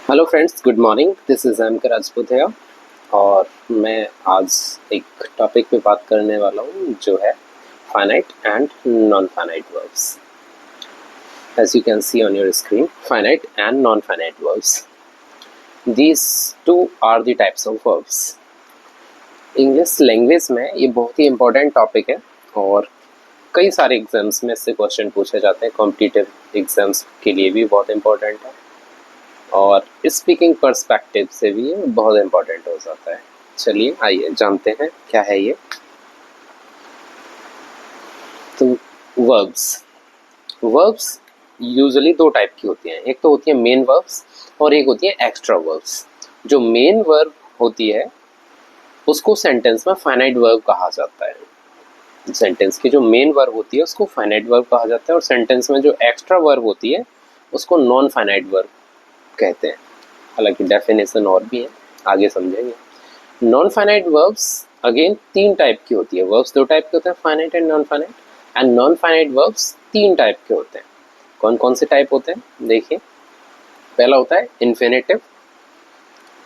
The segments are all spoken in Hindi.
Hello friends, good morning. This is M K Rajput है और मैं आज एक टॉपिक पे बात करने वाला हूँ जो है finite and non finite verbs. As you can see on your screen, finite and non finite verbs, these two are the types of verbs. English language में ये बहुत ही इंपॉर्टेंट टॉपिक है और कई सारे एग्जाम्स में इससे क्वेश्चन पूछे जाते हैं। कॉम्पिटिटिव एग्जाम्स के लिए भी बहुत इंपॉर्टेंट है और स्पीकिंग पर्सपेक्टिव से भी ये बहुत इम्पोर्टेंट हो जाता है। चलिए आइए जानते हैं क्या है ये। तो वर्ब्स यूजुअली दो टाइप की होती हैं। एक तो होती है मेन वर्ब्स और एक होती है एक्स्ट्रा वर्ब्स। जो मेन वर्ब होती है उसको सेंटेंस में फाइनाइट वर्ब कहा जाता है। सेंटेंस की जो मेन वर्ब होती है उसको फाइनाइट वर्ब कहा जाता है और सेंटेंस में जो एक्स्ट्रा वर्ब होती है उसको नॉन फाइनाइट वर्ब कहते हैं। हालांकि डेफिनेशन और भी है, आगे समझेंगे। नॉन फाइनाइट वर्ब्स अगेन तीन टाइप की होती है। वर्ब्स दो टाइप के होते हैं, finite and non finite. And non finite verbs तीन टाइप के होते हैं। कौन कौन से टाइप होते हैं देखिए। पहला होता है इन्फिनेटिव।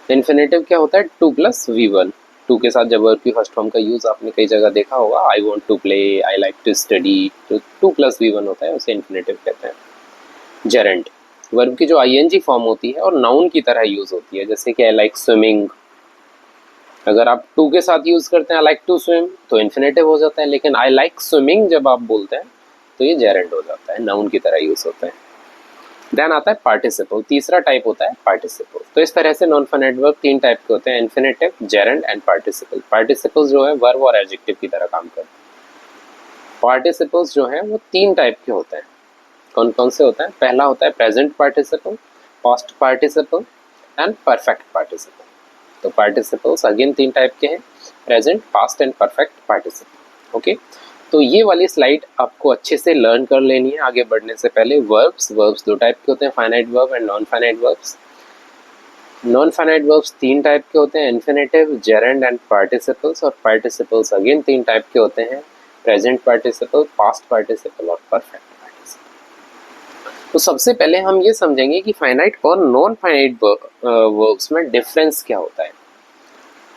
इन्फिनेटिव क्या होता है? To plus V1. टू के साथ जब वर्ब की फर्स्ट फॉर्म का यूज आपने कई जगह देखा होगा, I want to play, I like to study, तो टू प्लस वी1 होता है, उसे इन्फिनेटिव कहते हैं। जेरेंट, वर्ब की जो आईएनजी फॉर्म होती है और नाउन की तरह यूज होती है, जैसे कि आई लाइक स्विमिंग। अगर आप टू के साथ यूज करते हैं आई लाइक टू स्विम तो इन्फिनेटिव हो जाता है, लेकिन आई लाइक स्विमिंग जब आप बोलते हैं तो ये जेरेंट हो जाता है, नाउन की तरह यूज होता है। देन आता है पार्टिसिपल। तीसरा टाइप होता है पार्टिसिपल। तो इस तरह से नॉन फाइनाइट वर्ब तीन टाइप के होते हैं, infinitive, Geraint and participle. Participles जो है वर्ब और एडजेक्टिव की तरह काम करते हैं। पार्टिसिपल्स जो है वो तीन टाइप के होते हैं। कौन कौन से होते हैं? पहला होता है present participle, past participle and perfect participle. तो पार्टिसिपल्स अगेन तीन टाइप के हैं, present, past and perfect participle. Okay, तो ये वाली स्लाइड आपको अच्छे से लर्न कर लेनी है आगे बढ़ने से पहले। वर्ब्स दो टाइप के होते हैं, finite verb and non finite verbs. Non finite verbs तीन टाइप के होते हैं, इन्फिनेटिव, जेरेंड एंड पार्टिसिपल्स। और पार्टिसिपल्स अगेन तीन टाइप के होते हैं, प्रेजेंट पार्टिसिपल, पास्ट पार्टिसिपल और परफेक्ट पार्टिसिपल। तो सबसे पहले हम ये समझेंगे कि फाइनाइट और नॉन फाइनाइट वर्ब्स में डिफरेंस क्या होता है।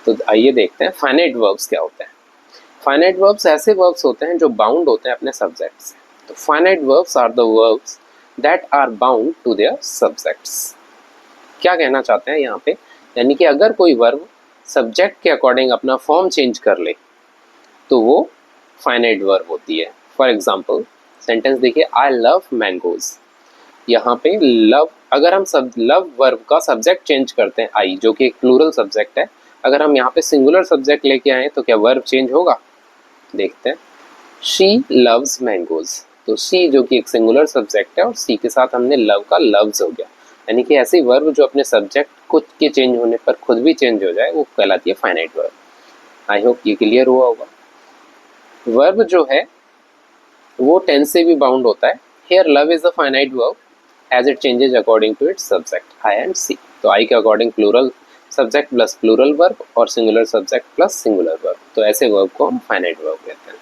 तो आइए देखते हैं फाइनाइट वर्ब्स क्या होते हैं। फाइनाइट वर्ब्स ऐसे वर्ब्स होते हैं जो बाउंड होते हैं अपने सब्जेक्ट से। तो finite verbs are the verbs that are bound to their subjects. क्या कहना चाहते हैं यहाँ पे? यानी कि अगर कोई वर्ब सब्जेक्ट के अकॉर्डिंग अपना फॉर्म चेंज कर ले तो वो फाइनाइट वर्ब होती है। फॉर एग्जाम्पल सेंटेंस देखिए, आई लव मैंगोज। यहाँ पे लव, अगर हम सब लव वर्ब का सब्जेक्ट चेंज करते हैं आई, जो कि एक प्लूरल सब्जेक्ट है, अगर हम यहाँ पे सिंगुलर सब्जेक्ट लेके आए तो क्या वर्ब चेंज होगा? देखते हैं। She loves mangoes. तो शी जो कि एक सिंगुलर सब्जेक्ट है और सी के साथ हमने लव का लव्स हो गया। यानी कि ऐसी वर्ब जो अपने सब्जेक्ट खुद के चेंज होने पर खुद भी चेंज हो जाए वो कहलाती है फाइनाइट वर्ब। आई होप ये क्लियर हुआ होगा। वर्ब जो है वो टेंस से भी बाउंड होता है। Here love is a finite verb as it changes according to its subject I and C. तो आई के according plural subject plus plural verb और singular subject plus singular verb, तो ऐसे वर्ब को हम फाइनाइट वर्ब कहते हैं।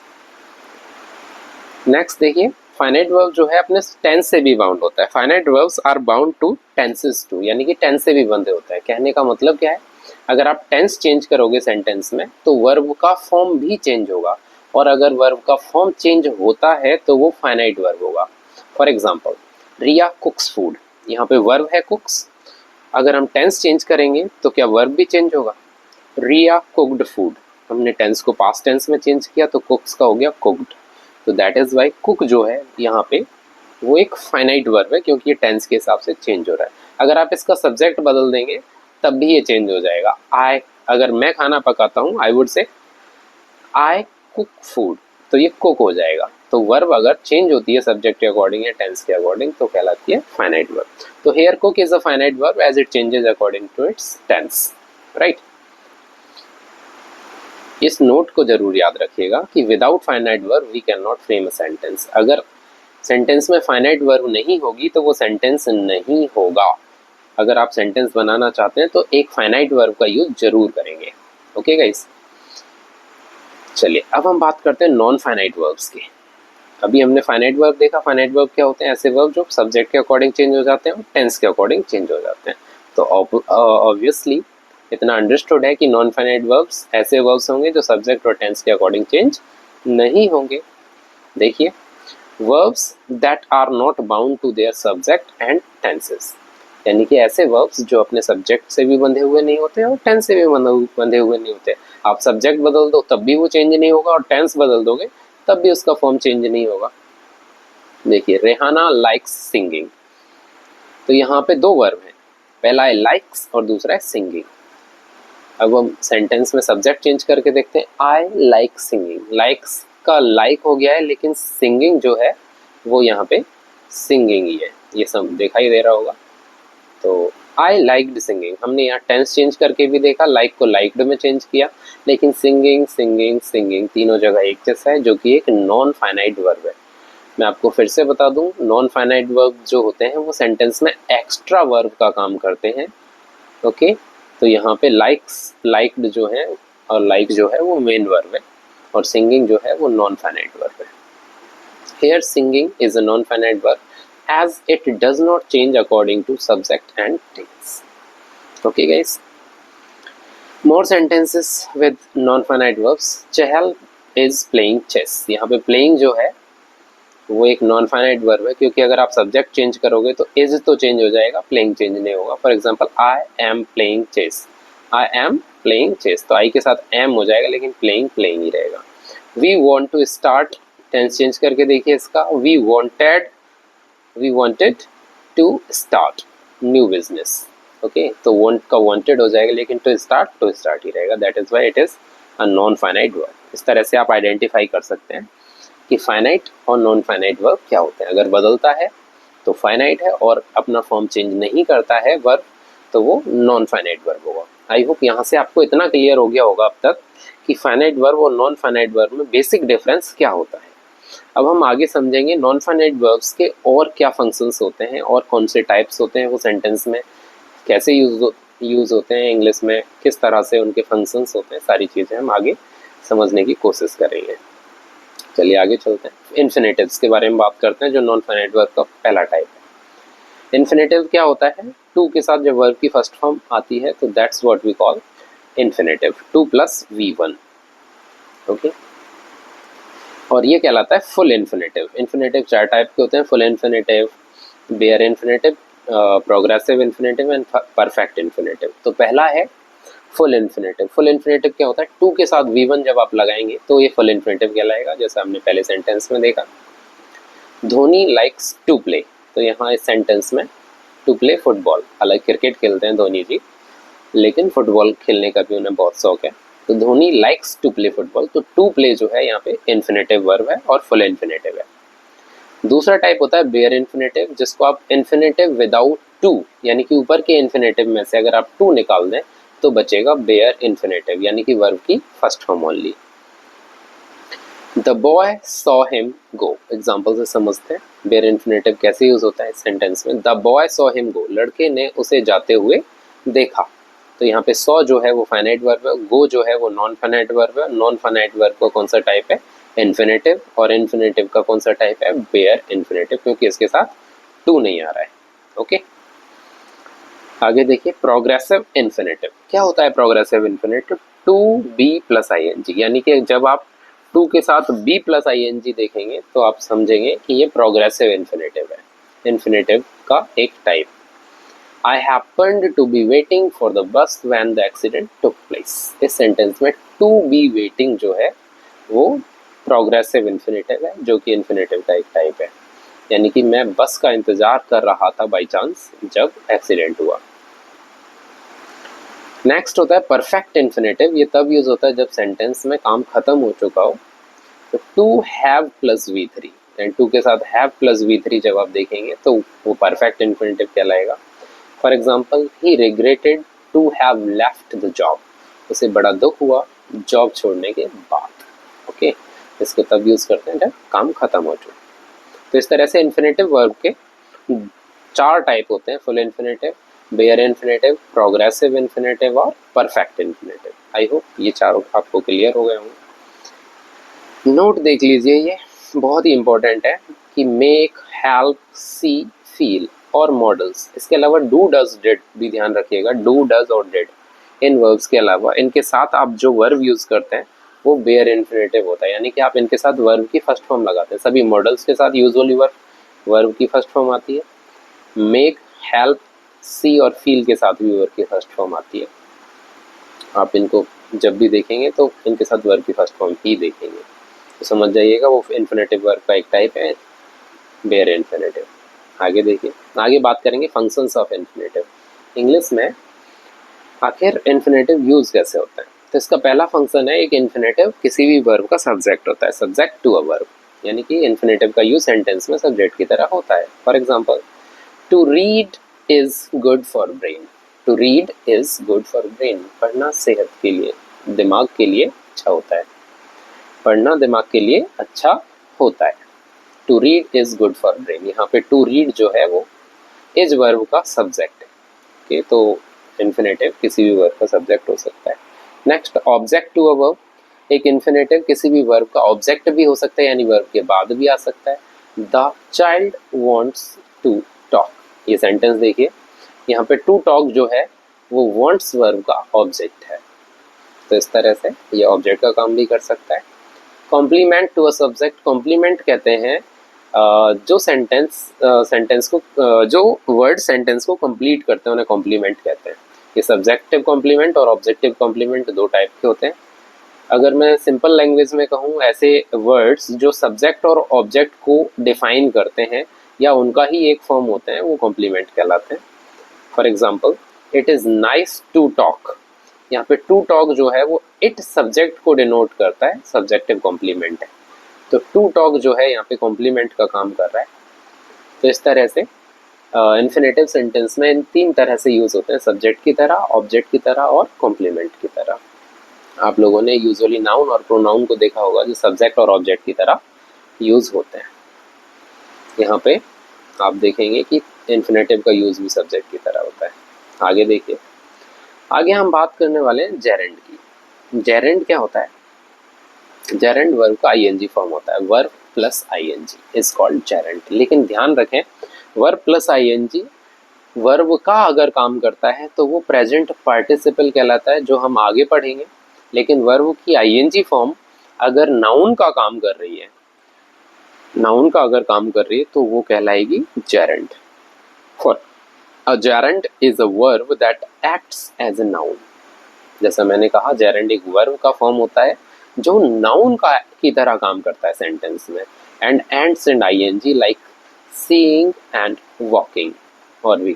नेक्स्ट देखिए, फाइनाइट वर्ब जो है अपने टेंस से भी बाउंड होता है। Finite verbs are bound to tenses too, यानी कि टेंस से भी बंधे होते हैं। कहने का मतलब क्या है? अगर आप टेंस चेंज करोगे सेंटेंस में तो वर्ब का फॉर्म भी चेंज होगा, और अगर वर्ब का फॉर्म चेंज होता है तो वो फाइनाइट वर्ब होगा। For example, Riya cooks food. यहाँ पे वर्ब है कुक्स, अगर हम टेंस चेंज करेंगे तो क्या वर्ब भी चेंज होगा? रिया कुक्ड फूड, हमने टेंस को पास्ट टेंस में चेंज किया तो कुक्स का हो गया कुक्ड। तो दैट इज वाई कुक जो है यहाँ पे वो एक फाइनाइट वर्ब है, क्योंकि ये टेंस के हिसाब से चेंज हो रहा है। अगर आप इसका सब्जेक्ट बदल देंगे तब भी ये चेंज हो जाएगा। आई, अगर मैं खाना पकाता हूँ I would say I cook food, तो ये कुक हो जाएगा। तो वर्ब अगर चेंज होती है सब्जेक्ट के अकॉर्डिंग या टेंस के अकॉर्डिंग तो कहलाती है फाइनाइट वर्ब। तो here cook is a finite verb as it changes according to its tense, right. इस नोट को जरूर याद रखिएगा कि without finite verb we can not frame a sentence. अगर सेंटेंस में फाइनाइट वर्ब नहीं होगी तो वो सेंटेंस नहीं होगा। अगर आप सेंटेंस बनाना चाहते हैं तो एक फाइनाइट वर्ब का यूज जरूर करेंगे। ओके गाइस, चलिए अब हम बात करते हैं नॉन फाइनाइट वर्ब्स की। अभी हमने फाइनाइट वर्ब देखा। फाइनाइट वर्ब क्या होते हैं? ऐसे वर्ब जो सब्जेक्ट के अकॉर्डिंग चेंज हो जाते हैं और टेंस के अकॉर्डिंग चेंज हो जाते हैं। तो ऑब्वियसली इतना अंडरस्टूड है कि नॉन फाइनाइट वर्ब्स ऐसे वर्ब्स होंगे जो सब्जेक्ट और टेंस के अकॉर्डिंग चेंज नहीं होंगे। देखिए, verbs that are not bound to their subject and tenses, यानी कि ऐसे वर्ब्स जो अपने सब्जेक्ट से भी बंधे हुए नहीं होते और टेंस से भी बंधे हुए नहीं होते। आप सब्जेक्ट बदल दो तब भी वो चेंज नहीं होगा और टेंस बदल दोगे तब भी उसका फॉर्म चेंज नहीं होगा। देखिए, रेहाना लाइक्स सिंगिंग, तो यहाँ पे दो वर्ब हैं, पहला है लाइक्स और दूसरा है सिंगिंग। अब हम सेंटेंस में सब्जेक्ट चेंज करके देखते हैं। आई लाइक सिंगिंग, लाइक्स का लाइक हो गया है लेकिन सिंगिंग जो है वो यहाँ पे सिंगिंग ही है, ये सब दिखाई दे रहा होगा। तो आई लाइक्ड सिंगिंग, हमने यहाँ टेंस चेंज करके भी देखा, लाइक को लाइक्ड में चेंज किया, लेकिन सिंगिंग सिंगिंग सिंगिंग तीनों जगह एक जैसा है, जो कि एक नॉन फाइनाइट वर्ब है। मैं आपको फिर से बता दूं, नॉन फाइनाइट वर्ब जो होते हैं वो सेंटेंस में एक्स्ट्रा वर्ब का काम करते हैं। ओके, तो यहाँ पे लाइक्स लाइक्ड जो है और लाइक जो है वो मेन वर्ब है और सिंगिंग जो है वो नॉन फाइनाइट वर्ब है। Here singing is a non-finite verb as it does not change according to subject and tense. Okay guys, more sentences with non-finite verbs. Chahal is playing chess. यहाँ पे playing जो है वो एक नॉन फाइनाइट वर्ब है, क्योंकि अगर आप सब्जेक्ट चेंज करोगे तो इज तो चेंज हो जाएगा, प्लेइंग चेंज नहीं होगा। For example, I am playing chess, I am playing chess, तो आई के साथ एम हो जाएगा लेकिन प्लेइंग प्लेइंग ही रहेगा। We want to start, tense change करके देखिए इसका, we wanted to start new business. Okay, तो वांट का वांटेड हो जाएगा लेकिन टू स्टार्ट ही रहेगा, that is why it is a non finite verb. इस तरह से आप आइडेंटिफाई कर सकते हैं कि फाइनाइट और नॉन फाइनाइट वर्ब क्या होते हैं। अगर बदलता है तो फाइनाइट है और अपना फॉर्म चेंज नहीं करता है वर्ब तो वो नॉन फाइनाइट वर्ब होगा। आई होप यहाँ से आपको इतना क्लियर हो गया होगा अब तक कि फाइनाइट वर्ब और नॉन फाइनाइट वर्ब में बेसिक डिफरेंस क्या होता है। अब हम आगे समझेंगे नॉन फाइनाइट वर्ब्स के और क्या फंक्शंस होते हैं और कौन से टाइप्स होते हैं, वो सेंटेंस में कैसे यूज होते हैं, इंग्लिश में किस तरह से उनके फंक्शंस होते हैं, सारी चीज़ें हम आगे समझने की कोशिश करेंगे। चलिए आगे चलते हैं। इन्फिनेटिव्स के बारे में बात करते हैं, जो नॉन फाइनाइट वर्ब का पहला टाइप है। इन्फिनेटिव क्या होता है? टू के साथ जब वर्ब की फर्स्ट फॉर्म आती है तो that's what we call infinitive, to plus V1। Okay, और ये कहलाता है फुल इन्फिनेटिव। इन्फिनेटिव चार टाइप के होते हैं, full infinitive, bare infinitive, progressive infinitive and perfect infinitive. तो पहला है फुल इन्फिनेटिव। फुल इन्फिनेटिव क्या होता है? टू के साथ V1 जब आप लगाएंगे तो ये फुल इन्फिनेटिव कहलाएगा, जैसा हमने पहले सेंटेंस में देखा। धोनी लाइक्स टू प्ले, तो यहाँ इस सेंटेंस में टू प्ले फुटबॉल, हालांकि क्रिकेट खेलते हैं धोनी जी, लेकिन फुटबॉल खेलने का भी उन्हें बहुत शौक है। तो Dhoni likes to play football, तो टू प्ले जो है यहाँ पे इन्फिनेटिव वर्ब है और फुल इन्फिनेटिव है। दूसरा टाइप होता है बेयर इन्फिनेटिव, जिसको आप इन्फिनेटिव विदाउट टू, यानी कि ऊपर के इन्फिनेटिव में से अगर आप टू निकाल दें तो बचेगा बेयर इन्फिनेटिव, यानी कि वर्ब की first form only. The boy saw him go, example से समझते हैं बेयर इन्फिनेटिव कैसे यूज होता है इस सेंटेंस में। The boy saw him go, लड़के ने उसे जाते हुए देखा। तो यहाँ पे सॉ जो है वो फाइनाइट वर्ब है, गो जो है वो नॉन फाइनाइट वर्ब है। नॉन फाइनाइट वर्ब का कौन सा टाइप है? इन्फिनेटिव, और इन्फिनेटिव का कौन सा टाइप है? बेयर इन्फिनेटिव, क्योंकि इसके साथ टू नहीं आ रहा है। ओके, आगे देखिए प्रोग्रेसिव इन्फिनेटिव। क्या होता है progressive infinitive? To be plus ING, यानी कि जब आप टू के साथ बी प्लस ING देखेंगे तो आप समझेंगे कि ये प्रोग्रेसिव इन्फिनेटिव है, इन्फिनेटिव का एक type. I happened to be waiting for the bus when the accident took place। इस सेंटेंस में to be waiting जो है वो प्रोग्रेसिव इन्फिनेटिव है, जो कि इन्फिनेटिव का एक टाइप है, यानी कि मैं बस का इंतजार कर रहा था बाई चांस जब एक्सीडेंट हुआ। नेक्स्ट होता है परफेक्ट इन्फिनेटिव। ये तब यूज होता है जब सेंटेंस में काम खत्म हो चुका हो। तो to have plus V3, and to के साथ हैव प्लस V3 जब आप देखेंगे तो वो परफेक्ट इन्फिनेटिव कहलाएगा। For example, he regretted to have left the job, उसे बड़ा दुख हुआ जॉब छोड़ने के बाद। ओके, इसको तब यूज करते हैं जब काम खत्म हो चुका। तो इस तरह से इन्फिनेटिव वर्ब के चार टाइप होते हैं, full infinitive, bare infinitive, progressive infinitive और परफेक्ट इन्फिनेटिव। आई होप ये चारों आपको क्लियर हो गए होंगे। नोट देख लीजिए, ये बहुत ही इंपॉर्टेंट है कि मेक, हेल्प, सी, फील, और मॉडल्स। इसके अलावा डू डज डिड भी ध्यान रखिएगा, डू डज और डिड इन वर्ब्स के अलावा इनके साथ आप जो वर्ब यूज करते हैं वो बेयर इन्फिनेटिव होता है, यानी कि आप इनके साथ वर्ब की फर्स्ट फॉर्म लगाते हैं। सभी मॉडल्स के साथ यूजुअली वर्ब की फर्स्ट फॉर्म आती है। मेक, हेल्प, सी और फील के साथ भी वर्ब की फर्स्ट फॉर्म आती है। आप इनको जब भी देखेंगे तो इनके साथ वर्ब की फर्स्ट फॉर्म ही देखेंगे, तो समझ जाइएगा वो इन्फिनेटिव वर्ब का एक टाइप है, बेयर इन्फिनेटिव। आगे देखिए, आगे बात करेंगे फंक्शंस ऑफ इन्फिनेटिव। इंग्लिश में आखिर इन्फिनेटिव यूज कैसे होता है। तो इसका पहला फंक्शन है, एक इन्फिनेटिव किसी भी वर्ब का सब्जेक्ट होता है, सब्जेक्ट टू अ वर्ब, यानी कि इन्फिनेटिव का यूज सेंटेंस में सब्जेक्ट की तरह होता है। For example, to read is good for brain. To read is good for brain, पढ़ना सेहत के लिए, दिमाग के लिए अच्छा होता है। पढ़ना दिमाग के लिए अच्छा होता है। To read is good for brain, यहाँ पे टू रीड जो है वो इज वर्ब का सब्जेक्ट है। ओके, तो इन्फिनेटिव किसी भी वर्ब का सब्जेक्ट हो सकता है। Next, object to a verb. एक इन्फिनेटिव किसी भी वर्ब का ऑब्जेक्ट भी हो सकता है, यानी वर्ब के बाद भी आ सकता है। The child wants to talk, ये सेंटेंस देखिए, यहाँ पे टू टॉक जो है वो वॉन्ट्स वर्ब का ऑब्जेक्ट है, तो इस तरह से ये ऑब्जेक्ट का काम भी कर सकता है। Complement to a subject, complement कहते हैं जो सेंटेंस को जो वर्ड सेंटेंस को कंप्लीट करते हैं उन्हें कॉम्प्लीमेंट कहते हैं। ये सब्जेक्टिव कॉम्प्लीमेंट और ऑब्जेक्टिव कॉम्प्लीमेंट दो टाइप के होते हैं। अगर मैं सिंपल लैंग्वेज में कहूँ, ऐसे वर्ड्स जो सब्जेक्ट और ऑब्जेक्ट को डिफाइन करते हैं या उनका ही एक फॉर्म होते हैं, वो कॉम्प्लीमेंट कहलाते हैं। For example, it is nice to talk, यहाँ पे टू टॉक जो है वो इट सब्जेक्ट को डिनोट करता है, सब्जेक्टिव कॉम्प्लीमेंट है। तो टू टॉक जो है यहाँ पे कॉम्प्लीमेंट का काम कर रहा है। तो इस तरह से इन्फिनेटिव सेंटेंस में इन तीन तरह से यूज होते हैं, सब्जेक्ट की तरह, ऑब्जेक्ट की तरह और कॉम्प्लीमेंट की तरह। आप लोगों ने यूजुअली नाउन और प्रोनाउन को देखा होगा जो सब्जेक्ट और ऑब्जेक्ट की तरह यूज होते हैं। यहाँ पे आप देखेंगे कि इन्फिनेटिव का यूज भी सब्जेक्ट की तरह होता है। आगे देखिए, आगे हम बात करने वाले हैं जेरेंड की। जेरेंड क्या होता है? जेरेंड वर्ब का आईएनजी फॉर्म होता है, verb plus ING is called gerund. लेकिन ध्यान रखें, वर्ब प्लस आईएनजी वर्ब का अगर काम करता है तो वो प्रेजेंट पार्टिसिपल कहलाता है, जो हम आगे पढ़ेंगे। लेकिन वर्ब की आईएनजी फॉर्म अगर नाउन का काम कर रही है, नाउन का अगर काम कर रही है तो वो कहलाएगी gerund. For a gerund is a verb that acts as a noun. जैसा मैंने कहा, जेरेंड एक वर्ब का फॉर्म होता है जो नाउन का की तरह काम करता है सेंटेंस में, and ends in ING like seeing and walking. और भी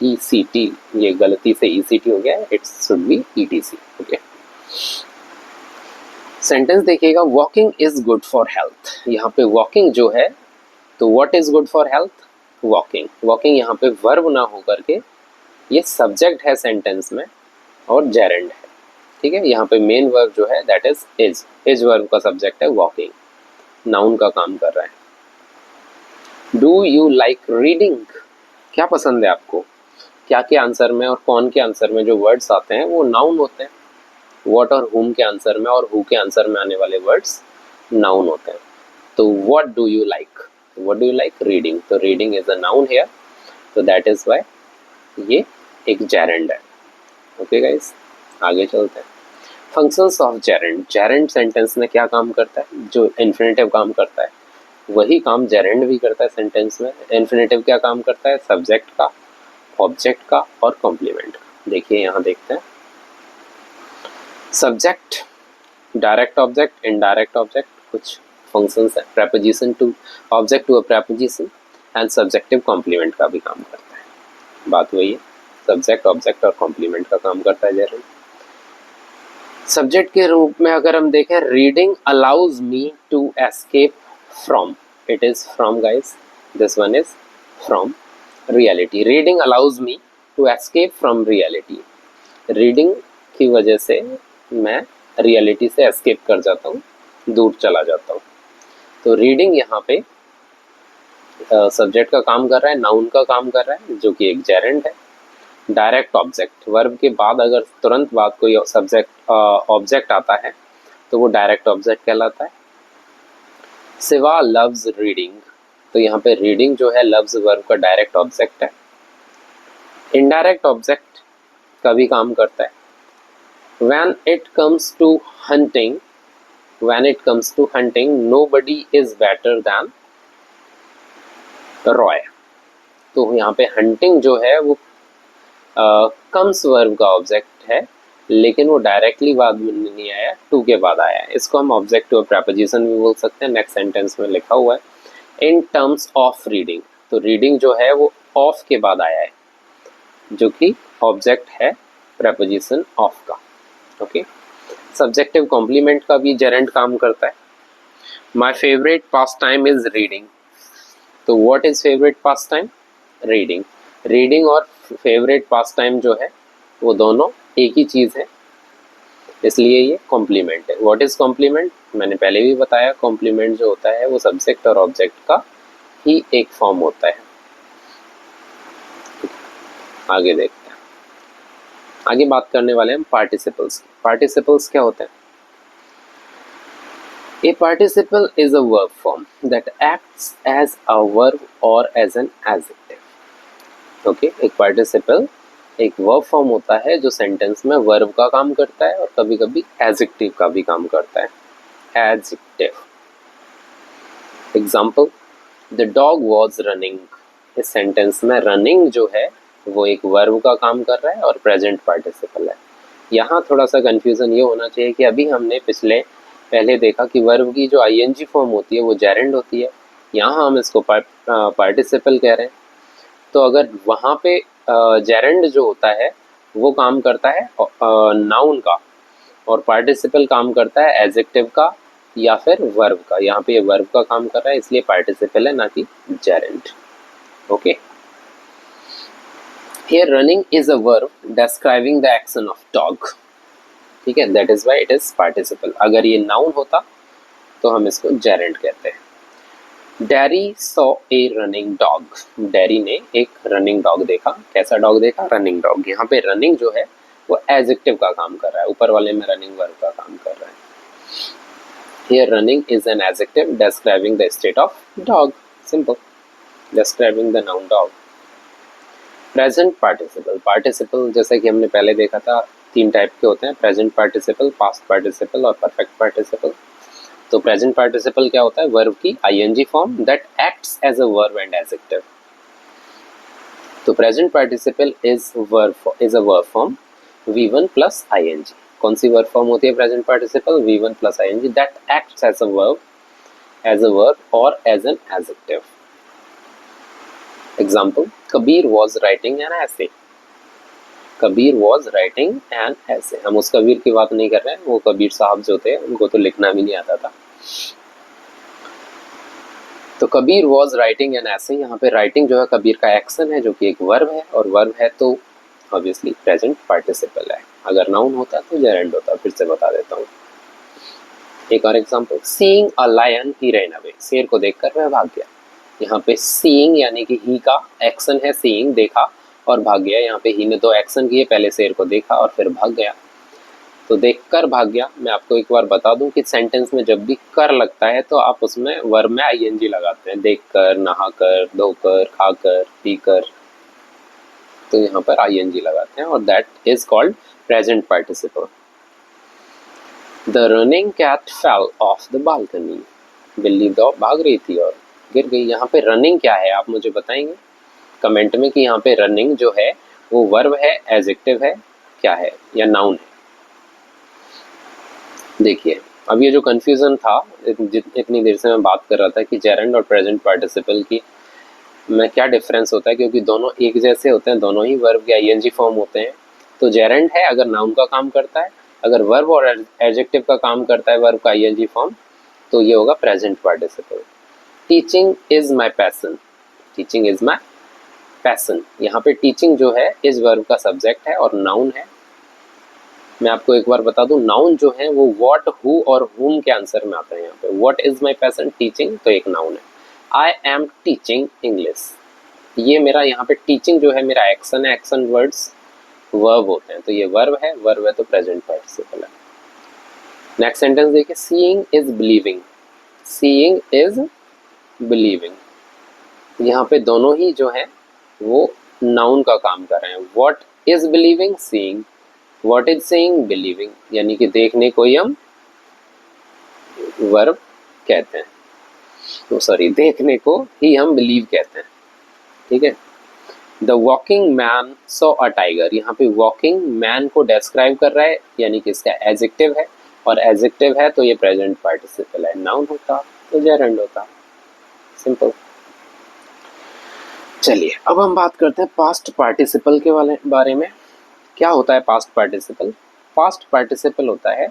ईसीटी, ये गलती से ईसीटी हो गया है, it should be ETC. Okay, sentence देखिएगा, walking is good for health. यहाँ पे वॉकिंग जो है, तो what is good for health? Walking. Walking यहाँ पे वर्ब ना होकर के ये सब्जेक्ट है सेंटेंस में और जेरेंड है। ठीक है, यहाँ पे मेन वर्ब जो है दैट इज इज वर्ब का सब्जेक्ट है, वॉकिंग नाउन का काम कर रहा है। डू यू लाइक रीडिंग, क्या पसंद है आपको? क्या के आंसर में और कौन के आंसर में जो वर्ड्स आते हैं वो नाउन होते हैं। व्हाट और whom के आंसर में और who के आंसर में आने वाले वर्ड्स नाउन होते हैं। तो what do you like, what do you like? Reading. तो reading is a noun here, तो दैट इज व्हाई ये एक जेरेंड है। ओके गाइस, आगे चलते हैं। Functions of gerund. Gerund sentence में क्या काम करता है? जो इन्फिनेटिव काम करता है वही काम जेरेंड भी करता है सेंटेंस में। इन्फिनेटिव क्या काम करता है? सब्जेक्ट का, ऑब्जेक्ट का और कॉम्प्लीमेंट का। देखिए यहाँ देखते हैं, subject, direct object, indirect object, कुछ फंक्शंस है। Preposition to object to a preposition and subjective complement का भी काम करता है। बात वही है, सब्जेक्ट, ऑब्जेक्ट और कॉम्प्लीमेंट का काम करता है जेरेंड। सब्जेक्ट के रूप में अगर हम देखें, reading allows me to escape from, it is from guys, this one is from reality. Reading allows me to escape from reality, reading की वजह से मैं रियलिटी से एस्केप कर जाता हूँ, दूर चला जाता हूँ। तो रीडिंग यहाँ पे सब्जेक्ट का काम कर रहा है, नाउन का काम कर रहा है, जो कि एक जेरेंड है। डायरेक्ट ऑब्जेक्ट, वर्ब के बाद अगर तुरंत बाद कोई सब्जेक्ट ऑब्जेक्ट आता है तो वो डायरेक्ट ऑब्जेक्ट कहलाता है। शिवा लव्स रीडिंग, तो यहाँ पे रीडिंग जो है लफ्ज वर्ब का डायरेक्ट ऑब्जेक्ट है। इनडायरेक्ट ऑब्जेक्ट का भी काम करता है। When it comes to hunting, nobody is better than Roy। तो यहाँ पे hunting जो है वो कम्स वर्ब का ऑब्जेक्ट है, लेकिन वो डायरेक्टली बाद में नहीं आया, टू के बाद आया है। इसको हम ऑब्जेक्टिव प्रेपोजिशन भी बोल सकते हैं। नेक्स्ट सेंटेंस में लिखा हुआ है इन टर्म्स ऑफ रीडिंग। तो रीडिंग जो है वो ऑफ के बाद आया है, जो कि ऑब्जेक्ट है प्रेपोजिशन ऑफ का। ओके, सब्जेक्टिव कॉम्प्लीमेंट का भी जेरेंड काम करता है। My favourite pastime is reading. तो what is favourite pastime? Reading. Reading और फेवरेट पास टाइम जो है वो दोनों एक ही चीज़ है, इसलिए ये कॉम्प्लीमेंट है। What is complement? मैंने पहले भी बताया, कॉम्प्लीमेंट जो होता है वो सब्जेक्ट और ऑब्जेक्ट का ही एक फॉर्म होता है। आगे देखते हैं। आगे बात करने वाले हैं पार्टिसिपल्स की। पार्टिसिपल्स क्या होते हैं? A participle is a verb form that acts as a verb or as an adjective. Okay, एक participle एक verb form होता है जो सेंटेंस में verb का काम करता है और कभी कभी adjective का भी काम करता है। Adjective. Example, the dog was running। इस सेंटेंस में running जो है वो एक verb का काम कर रहा है और present participle है। यहाँ थोड़ा सा कंफ्यूजन ये होना चाहिए कि अभी हमने पहले देखा कि वर्ब की जो आईएनजी फॉर्म होती है वो जेरेंड होती है, यहाँ हम इसको पार्टिसिपल कह रहे हैं। तो अगर वहाँ पे जेरेंड जो होता है वो काम करता है नाउन का और पार्टिसिपल काम करता है एडजेक्टिव का या फिर वर्ब का। यहाँ पे ये वर्ब का काम कर रहा है, इसलिए पार्टिसिपल है, ना कि gerund. Okay, here running is a verb describing the action of dog. ठीक है, that is why it is participle. अगर ये नाउन होता तो हम इसको जेरेंड कहते हैं। Dairy saw a running dog. Dairy ने एक रनिंग डॉग देखा। कैसा डॉग देखा? Running dog. यहाँ पे रनिंग जो है वो एडजेक्टिव का काम कर रहा है, ऊपर वाले में रनिंग वर्ब का काम कर रहा है। Here running is an adjective describing the state of dog. Simple, describing the noun dog. Present participle. Participle जैसे कि हमने पहले देखा था, 3 टाइप के होते हैं, प्रेजेंट पार्टिसिपल, पास्ट पार्टिसिपल और परफेक्ट पार्टिसिपल। तो प्रेजेंट पार्टिसिपल क्या होता है? वर्ब की ING form that acts as a verb and adjective. तो present participle is a verb form V1 plus ING. कौन सी वर्ब फॉर्म होती है present participle? V1 plus ING that acts as a verb और as an adjective. Example, Kabir was writing an essay. Kabir was writing an ऐसे। हम उस कबीर की बात नहीं कर रहे हैं, वो कबीर साहब जो थे उनको तो लिखना भी नहीं आता था। तो कबीर वॉज राइटिंग एन ऐसे, यहाँ पे राइटिंग जो है कबीर का एक्शन है जो कि एक वर्ब है, और वर्ब है तो ऑब्वियसली प्रेजेंट पार्टिसिपल है। अगर नाउन होता तो जेरेंड होता। फिर से बता देता हूँ एक और example, seeing a lion he ran away. शेर को देखकर वह भाग गया। यहाँ पे सीइंग यानी कि ही का एक्शन है, सीइंग देखा और भाग गया। यहाँ पे ही ने 2 एक्शन किए, पहले शेर को देखा और फिर भाग गया। तो देखकर भाग गया। मैं आपको एक बार बता दूं कि सेंटेंस में जब भी कर लगता है तो आप उसमें वर्ब में आईएनजी लगाते हैं। देखकर, नहाकर, धोकर, खाकर, पीकर, तो यहाँ पर आईएनजी लगाते हैं और that is called present participle. The running cat fell off the balcony. बिल्ली भाग रही थी और गिर गई। यहाँ पे रनिंग क्या है आप मुझे बताएंगे कमेंट में कि यहाँ पे रनिंग जो है वो वर्ब है, एडजेक्टिव है, क्या है या नाउन है। देखिए, अब ये जो कन्फ्यूज़न था, इतनी देर से मैं बात कर रहा था कि जेरेंड और प्रेजेंट पार्टिसिपल की में क्या डिफरेंस होता है, क्योंकि दोनों एक जैसे होते हैं, दोनों ही वर्ब के आईएनजी फॉर्म होते हैं। तो जेरेंड है अगर नाउन का काम करता है, अगर वर्ब और एडजेक्टिव का काम करता है वर्ब का आईएनजी फॉर्म, तो ये होगा present participle. Teaching is my passion. Teaching is my passion. यहाँ पे टीचिंग जो है इस वर्ब का सब्जेक्ट है और नाउन है। मैं आपको एक बार बता दूं, नाउन जो है वो व्हाट, हु और whom के आंसर में आता है। यहाँ पे what is my passion, teaching, तो एक नाउन है। आई एम टीचिंग इंग्लिश, ये मेरा यहाँ पे टीचिंग जो है मेरा एक्शन है। एक्शन वर्ड्स वर्ब होते हैं, तो ये वर्ब है तो प्रेजेंट पार्टिसिपल है। नेक्स्ट सेंटेंस देखिए, seeing is believing. Seeing is believing, यहाँ पे दोनों ही जो है वो नाउन का काम कर रहे हैं। What is believing, seeing. What is seeing, believing, यानी कि देखने को ही हम वर्ब कहते हैं, तो सॉरी देखने को ही हम बिलीव कहते हैं, ठीक है। The walking man saw a tiger, यहाँ पे वॉकिंग मैन को डिस्क्राइब कर रहा है, यानी कि इसका एडजेक्टिव है, और एडजेक्टिव है तो ये प्रेजेंट पार्टिसिपल है, नाउन होता तो जेरेंड होता, सिंपल। चलिए अब हम बात करते हैं पास्ट पार्टिसिपल के बारे में। क्या होता है पास्ट पार्टिसिपल? पास्ट पार्टिसिपल होता है,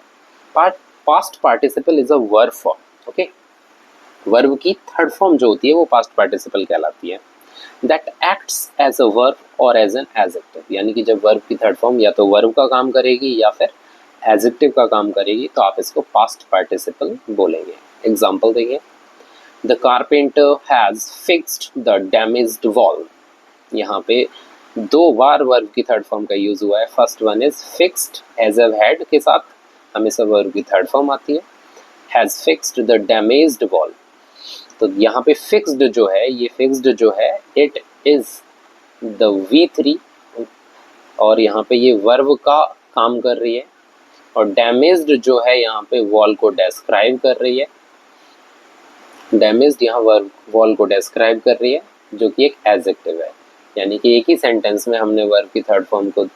past participle is a verb form, okay. Verb की थर्ड फॉर्म जो होती है वो पास्ट पार्टिसिपल कहलाती है। That acts as a verb और एज एन एडजेक्टिव, यानी कि जब वर्ब की थर्ड फॉर्म या तो वर्ब का काम करेगी या फिर एडजेक्टिव का काम करेगी तो आप इसको पास्ट पार्टिसिपल बोलेंगे। एग्जाम्पल देखिए, the carpenter has fixed the damaged wall. यहाँ पे दो बार वर्ब की थर्ड फॉर्म का यूज हुआ है। First one is fixed, has had के साथ हमेशा वर्ब की थर्ड फॉर्म आती है, has fixed the damaged wall. तो यहाँ पे फिक्स्ड जो है, ये फिक्स्ड जो है इट इज द V3, और यहाँ पे ये वर्ब का काम कर रही है, और डैमेज्ड जो है यहाँ पे वॉल को डिस्क्राइब कर रही है। डैमेज्ड यहाँ वर्ब वॉल को डिस्क्राइब कर रही है जो कि एक एडजेक्टिव है, यानी कि एक ही सेंटेंस में हमने वर्ब की थर्ड फॉर्म को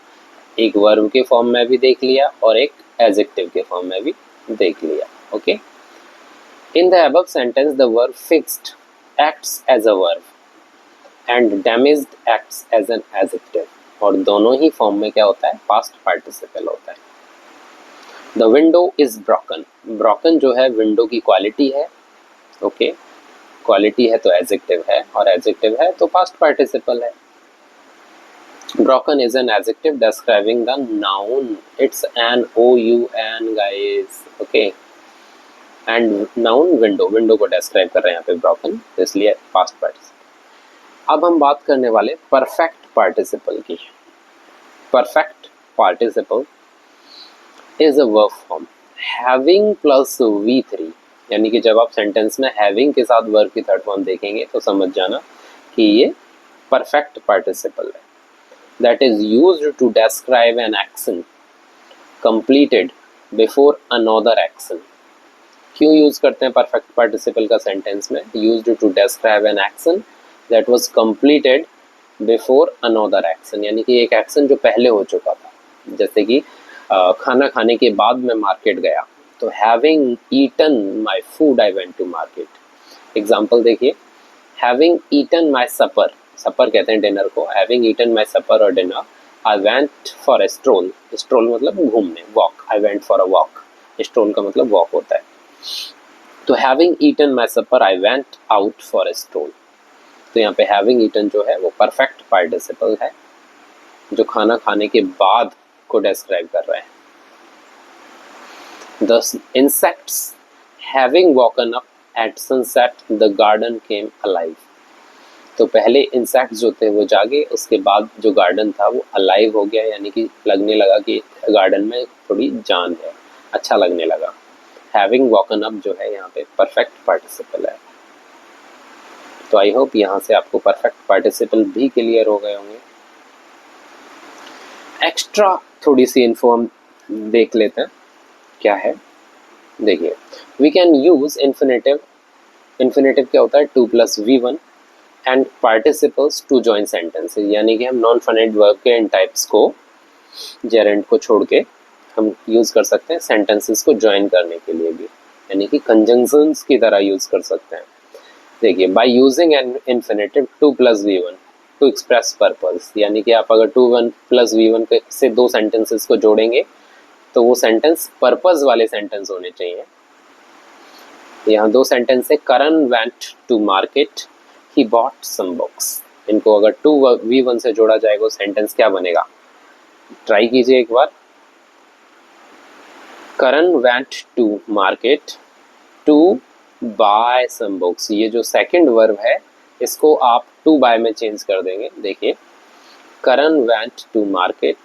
एक वर्ब के फॉर्म में भी देख लिया और एक एडजेक्टिव के फॉर्म में भी देख लिया, okay. In the above sentence, the verb fixed acts as a verb and damaged acts as an adjective, और दोनों ही फॉर्म में क्या होता है, पास्ट पार्टिसिपल होता है। The window is broken, broken जो है विंडो की क्वालिटी है, ओके। क्वालिटी है तो एडजेक्टिव है, और एडजेक्टिव है तो पास्ट पार्टिसिपल है। Broken is an adjective describing the noun, it's an O-U-N guys, okay। And noun window, window को डिस्क्राइब कर रहे हैं यहाँ पे ब्रोकन, तो इसलिए पास्ट पार्टिसिपल। अब हम बात करने वाले परफेक्ट पार्टिसिपल की। Perfect participle is a verb form having plus V3, यानी कि जब आप सेंटेंस में हैविंग के साथ वर्ब की थर्ड फॉर्म देखेंगे तो समझ जाना कि ये परफेक्ट पार्टिसिपल है। That is used to describe an action completed before another action. क्यों यूज करते हैं परफेक्ट पार्टिसिपल का सेंटेंस में? Used to describe an action that was completed before another action, यानी कि एक एक्शन जो पहले हो चुका था। जैसे कि खाना खाने के बाद मैं मार्केट गया, तो having eaten my food I went to market. Example देखिए, having eaten my supper, supper कहते हैं डिनर को, हैविंग ईटन माय सपर और dinner I went for a stroll, stroll मतलब घूमने, walk, I went for a walk, stroll का मतलब वॉक होता है। तो having eaten my supper I went out for a stroll, तो यहाँ पे हैविंग ईटन जो है वो परफेक्ट पार्टिसिपल है जो खाना खाने के बाद को डिस्क्राइब कर रहा है। The insects having woken up at sunset the garden came alive, तो पहले इंसेक्ट्स जो थे वो जागे, उसके बाद जो गार्डन था वो अलाइव हो गया, यानी कि लगने लगा कि गार्डन में थोड़ी जान है, अच्छा लगने लगा। हैविंग वॉकन अप जो है यहाँ पे परफेक्ट पार्टिसिपल है। तो आई होप यहाँ से आपको परफेक्ट पार्टिसिपल भी क्लियर हो गए होंगे। एक्स्ट्रा थोड़ी सी इन्फो हम देख लेते हैं, क्या है देखिए। We can use infinitive, infinitive क्या होता है, 2 + V1 and participles to join sentences, यानी कि हम नॉन फाइनाइट वर्ब के इन टाइप्स को, जेरेंड को छोड़ के हम यूज कर सकते हैं सेंटेंसेस को ज्वाइन करने के लिए भी, यानी कि कंजंक्शंस की तरह यूज कर सकते हैं। देखिए, by using an infinitive 2 + V1 to express purpose, यानी कि आप अगर 2 + V1 से दो सेंटेंसेस को जोड़ेंगे तो वो सेंटेंस पर्पस वाले सेंटेंस होने चाहिए। यहाँ दो सेंटेंस है, Karan went to market, he bought some books. इनको अगर 2 V1 से जोड़ा जाएगा सेंटेंस क्या बनेगा, ट्राई कीजिए एक बार। Karan went to market to buy some books, ये जो सेकंड वर्ब है इसको आप टू बाय में चेंज कर देंगे। देखिए, Karan went to market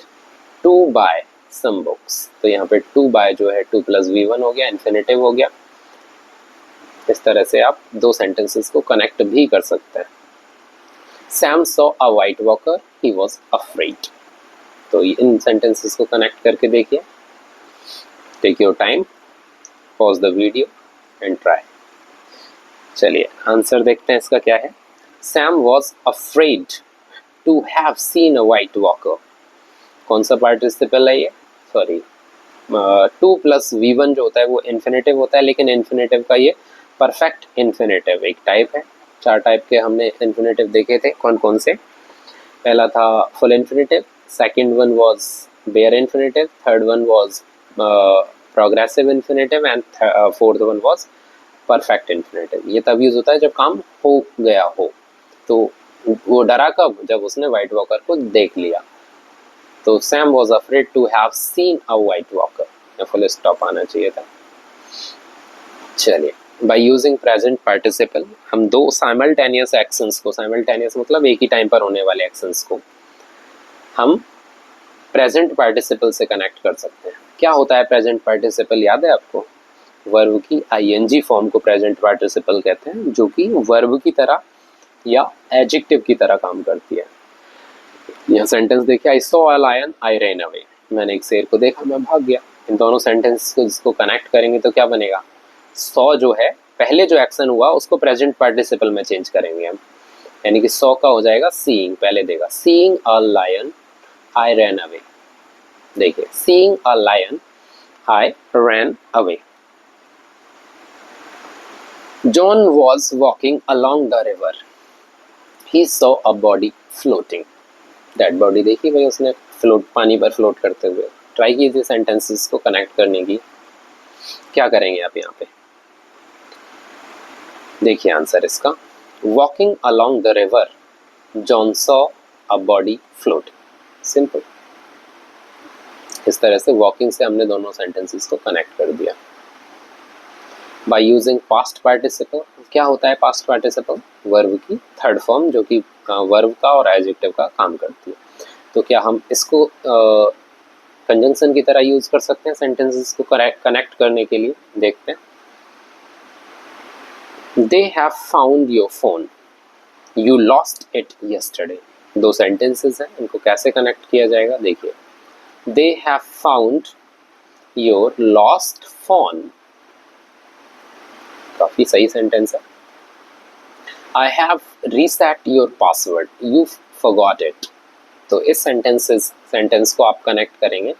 to buy some books, तो यहाँ पे टू बाय जो है 2 + V1 हो गया, इन्फिनेटिव हो गया। इस तरह से आप दो सेंटेंसेस को कनेक्ट भी कर सकते हैं। Sam saw a white walker, he was afraid. तो इन सेंटेंसेस को कनेक्ट करके देखिए। Take your time, pause the video and try. चलिए आंसर देखते हैं इसका क्या है। Sam was afraid to have seen a white walker. कौन सा पार्टिसिपल है ये? सॉरी, 2 प्लस V1 जो होता है वो इन्फिनेटिव होता है, लेकिन इन्फिनेटिव का ये परफेक्ट इन्फिनेटिव एक टाइप है। 4 टाइप के हमने इन्फिनेटिव देखे थे, कौन कौन से? पहला था full infinitive, second one was bare infinitive, third one was progressive infinitive and fourth one was perfect infinitive. ये तब यूज होता है जब काम हो गया हो। तो वो डरा कब? जब उसने व्हाइट वॉकर को देख लिया। तो Sam was afraid to have seen a white walker, full stop आना चाहिए था। चलिए, बाय यूजिंग प्रेजेंट पार्टिसिपल हम दो साइमल्टेनियस एक्शंस को, साइमल्टेनियस मतलब एक ही टाइम पर होने वाले एक्शंस को, हम प्रेजेंट पार्टिसिपल से कनेक्ट कर सकते हैं। क्या होता है प्रेजेंट पार्टिसिपल? याद है आपको? वर्ब की आईएनजी फॉर्म को प्रेजेंट पार्टिसिपल कहते हैं, जो कि वर्ब की तरह या एडजेक्टिव की तरह काम करती है। यह सेंटेंस देखिए, I saw a lion I ran away. मैंने एक शेर को देखा, मैं भाग गया। इन दोनों सेंटेंस को जिसको कनेक्ट करेंगे तो क्या बनेगा? सॉ जो है, पहले जो एक्शन हुआ उसको प्रेजेंट पार्टिसिपल में चेंज करेंगे हम, यानी कि सॉ का हो जाएगा सीइंग, पहले देगा seeing a lion I ran away. देखिए, seeing a lion I ran away. John was walking along the river. He saw a body floating. Dead body देखी भाई उसने, फ्लोट, पानी पर फ्लोट करते हुए। ट्राई कीजिए सेंटेंसेस को कनेक्ट करने की। क्या करेंगे आप यहाँ पे? देखिए आंसर इसका, walking along the river, John saw a body floating. Simple. इस तरह से वॉकिंग से हमने दोनों सेंटेंसेस को कनेक्ट कर दिया। बाय यूजिंग पास्ट पार्टिसिपल, क्या होता है पास्ट पार्टिसिपल? वर्ब की थर्ड फॉर्म, जो कि वर्ब का और एडजेक्टिव का काम करती है। तो क्या हम इसको कंजंक्शन की तरह यूज कर सकते हैं सेंटेंसेस को कनेक्ट करने के लिए? देखते हैं। They have found your phone, you lost it yesterday. दो सेंटेंसेस हैं, इनको कैसे कनेक्ट किया जाएगा? देखिए, they have found your lost phone, काफी सही सेंटेंस है। I have reset your password, you forgot it. तो इस सेंटेंस को आप कनेक्ट करेंगे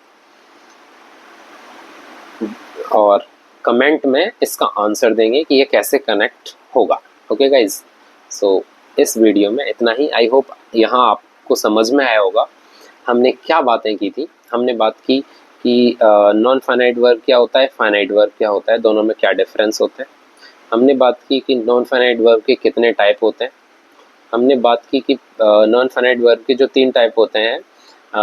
और कमेंट में इसका आंसर देंगे कि ये कैसे कनेक्ट होगा। ओके गाइज, सो इस वीडियो में इतना ही। आई होप यहाँ आपको समझ में आया होगा हमने क्या बातें की थी। हमने बात की कि नॉन फाइनाइट वर्ब क्या होता है, फाइनाइट वर्ब क्या होता है, दोनों में क्या डिफरेंस होते हैं। हमने बात की कि नॉन फाइनाइट वर्ब के कितने टाइप होते हैं। हमने बात की कि नॉन फाइनाइट वर्ब के जो 3 टाइप होते हैं,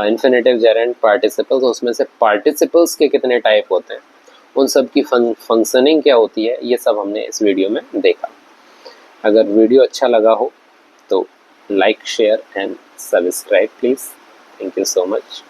इन्फिनेटिव, जेरेंड, पार्टिसिपल्स, उसमें से पार्टिसिपल्स के कितने टाइप होते हैं, उन सब की फंक्शनिंग क्या होती है, ये सब हमने इस वीडियो में देखा। अगर वीडियो अच्छा लगा हो तो like, share and subscribe please. Thank you so much.